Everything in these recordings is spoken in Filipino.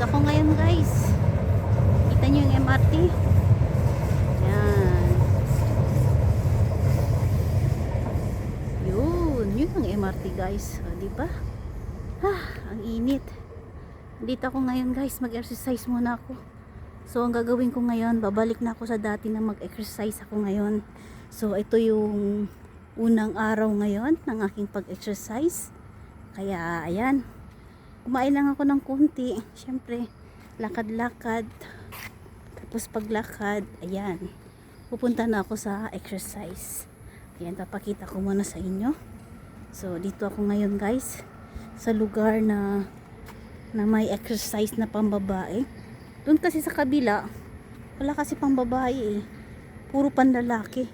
Dito ako ngayon guys. Kita nyo yung MRT. Yan. Yun ang MRT guys. O, diba? Ang init. Dito ako ngayon guys. Mag-exercise muna ako. So ang gagawin ko ngayon, babalik na ako sa dati na mag-exercise ako ngayon. So ito yung unang araw ngayon ng aking pag-exercise. Kaya ayan. Kumain lang ako ng konti. Siyempre, lakad-lakad. Tapos paglakad, ayan. Pupunta na ako sa exercise. Ayan, papakita ko muna sa inyo. So, dito ako ngayon guys. Sa lugar na may exercise na pambabae. Doon kasi sa kabila, wala kasi pambabae eh. Puro panlalaki.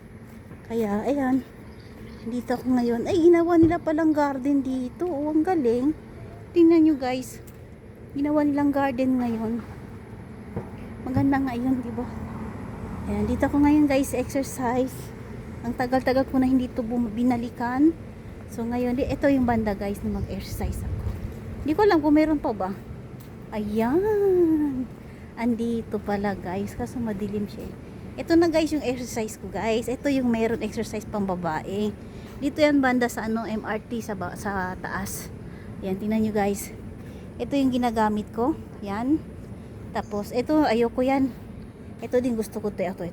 Kaya, ayan. Dito ako ngayon. Ay, ginawa nila palang garden dito. Oh, ang galing. Tingnan nyo guys, ginawa nilang garden ngayon. Maganda nga yun, diba? Ayan, dito ako ngayon guys, exercise. Ang tagal-tagal ko na hindi ito binalikan. So ngayon, ito yung banda guys na mag-exercise ako. Hindi ko alam kung meron pa ba. Ayan. Andito pala guys, kaso madilim siya. Ito na guys yung exercise ko guys. Ito yung meron exercise pang babae. Dito yan banda sa MRT sa taas. Yan, tingnan nyo guys. Ito yung ginagamit ko. Yan. Tapos, ito, ayoko yan. Ito din gusto ko. Ito.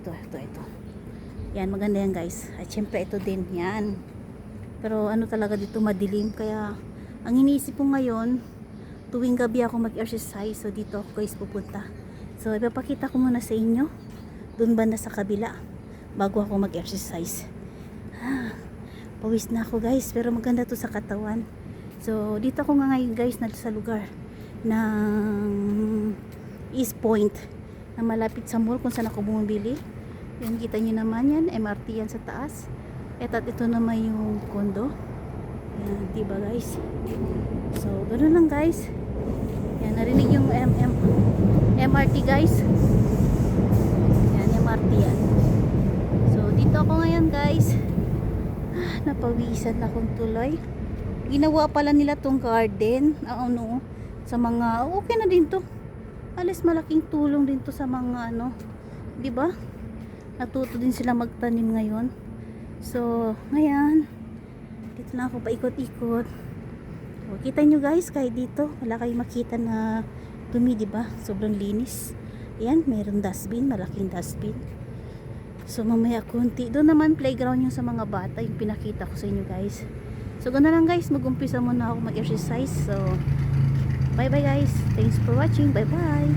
Yan, maganda yan guys. At syempre, ito din. Yan. Pero, ano talaga dito, madilim. Kaya, ang iniisip ko ngayon, tuwing gabi ako mag-exercise. So, dito ako guys pupunta. So, ipapakita ko muna sa inyo. Doon banda sa kabila. Bago ako mag-exercise. Pawis na ako guys. Pero maganda to sa katawan. So, dito ako nga ngayon guys sa lugar ng East Point na malapit sa mall kung saan ako bumibili. Yan, kita nyo naman yan. MRT yan sa taas. At ito naman yung kondo. Yan, diba guys? So, ganoon lang guys. Yan, narinig yung MRT guys. Yan, MRT yan. So, dito ako ngayon guys. Napawisan akong tuloy. Ginawa pala nila tong garden sa mga okay na din to. Alis malaking tulong din to sa mga di ba? Natuto din sila magtanim ngayon. So, ngayon dito na ako paikot-ikot. O, kita nyo guys, kahit dito wala kayong makita na dumi, di ba? Sobrang linis. Ayan, mayroong dustbin, malaking dustbin. So, mamaya konti. Doon naman playground yung sa mga bata, yung pinakita ko sa inyo guys. So, gano'n lang guys. Mag-umpisa muna ako mag-exercise. So, bye-bye guys. Thanks for watching. Bye-bye.